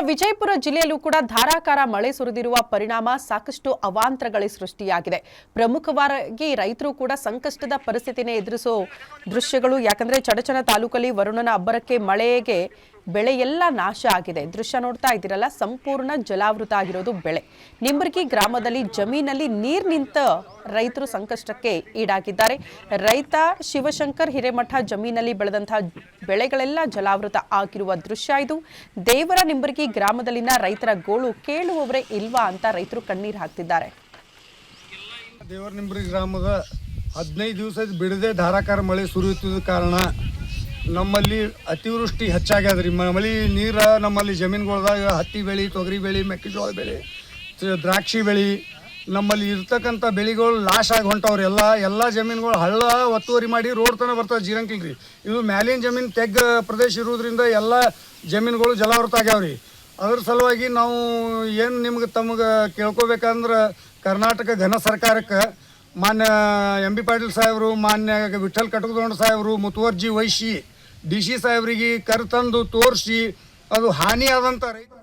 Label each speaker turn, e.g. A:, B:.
A: ವಿಜಯಪುರ ಜಿಲ್ಲೆಯಲ್ಲೂ ಕೂಡ ಧಾರಾಕಾರ ಮಳೆ ಸುರಿದಿರುವ ಪರಿಣಾಮ ಸಾಕಷ್ಟು ಅವಾಂತರಗಳೇ ಸೃಷ್ಟಿಯಾಗಿದೆ. ಪ್ರಮುಖವಾಗಿ ರೈತರು ಕೂಡ ಸಂಕಷ್ಟದ ಪರಿಸ್ಥಿತಿನೇ ಎದುರಿಸೋ ದೃಶ್ಯಗಳು. ಯಾಕಂದ್ರೆ ಚಡಚಣ ತಾಲೂಕಲ್ಲಿ ವರುಣನ ಅಬ್ಬರಕ್ಕೆ ಮಳೆಗೆ ಬೆಳೆ ಎಲ್ಲ ನಾಶ ಆಗಿದೆ. ದೃಶ್ಯ ನೋಡ್ತಾ ಇದ್ದೀರಲ್ಲ, ಸಂಪೂರ್ಣ ಜಲಾವೃತ ಆಗಿರೋದು ಬೆಳೆ. ನಿಂಬರ್ಗಿ ಗ್ರಾಮದಲ್ಲಿ ಜಮೀನಲ್ಲಿ ನೀರು ನಿಂತ ರೈತರು ಸಂಕಷ್ಟಕ್ಕೆ ಈಡಾಗಿದ್ದಾರೆ. ರೈತ ಶಿವಶಂಕರ್ ಹಿರೇಮಠ ಜಮೀನಲ್ಲಿ ಬೆಳೆದಂತಹ ಬೆಳೆಗಳೆಲ್ಲ ಜಲಾವೃತ ಆಗಿರುವ ದೃಶ್ಯ ಇದು. ದೇವರ ನಿಂಬರ್ಗಿ ಗ್ರಾಮದಲ್ಲಿನ ರೈತರ ಗೋಳು ಕೇಳುವವರೇ ಇಲ್ವಾ ಅಂತ ರೈತರು ಕಣ್ಣೀರು ಹಾಕ್ತಿದ್ದಾರೆ.
B: ದೇವರ ನಿಂಬರ್ಗಿ ಗ್ರಾಮದ 15 ದಿವಸ ಬಿಡದೆ ಧಾರಾಕಾರ ಮಳೆ ಸುರಿಯುತ್ತಿದ್ದ ಕಾರಣ ನಮ್ಮಲ್ಲಿ ಅತಿವೃಷ್ಟಿ ಹೆಚ್ಚಾಗ್ಯದ್ರಿ. ಮಳೆ ನೀರು ನಮ್ಮಲ್ಲಿ ಜಮೀನುಗಳ್ದಾಗ ಹತ್ತಿ ಬೆಳೆ, ತೊಗರಿ ಬೆಳೆ, ಮೆಕ್ಕೆಜೋಳ ಬೆಳೆ, ದ್ರಾಕ್ಷಿ ಬೆಳೆ, ನಮ್ಮಲ್ಲಿ ಇರ್ತಕ್ಕಂಥ ಬೆಳೆಗಳು ಲಾಸ್ ಆಗಿ ಹೊಂಟವ್ರಿ. ಎಲ್ಲ ಜಮೀನುಗಳು ಹಳ್ಳ ಒತ್ತುವರಿ ಮಾಡಿ ರೋಡ್ ತನಕ ಬರ್ತವೆ. ಜೀರಂಕಿಲ್ರಿ, ಇದು ಮ್ಯಾಲಿನ ಜಮೀನು ತೆಗ್ಗ ಪ್ರದೇಶ ಇರೋದ್ರಿಂದ ಎಲ್ಲ ಜಮೀನುಗಳು ಜಲಾವೃತ ಆಗ್ಯಾವ್ರಿ. ಅದ್ರ ಸಲುವಾಗಿ ನಾವು ಏನು ನಿಮ್ಗೆ ತಮಗೆ ಕೇಳ್ಕೊಬೇಕಂದ್ರೆ ಕರ್ನಾಟಕ ಘನ ಸರ್ಕಾರಕ್ಕೆ ಮಾನ್ಯ ಎಂ ಬಿ ಪಾಟೀಲ್ ಸಾಹೇಬರು, ಮಾನ್ಯ ವಿಠ್ಠಲ್ ಕಟಕದೊಂಡ ಸಾಹೇಬರು ಮುತುವರ್ಜಿ ವಹಿಸಿ DC ಸಾಹೇಬ್ರಿಗೆ ಕರೆತಂದು ತೋರಿಸಿ ಅದು ಹಾನಿ ಆದಂಥ ರೈತ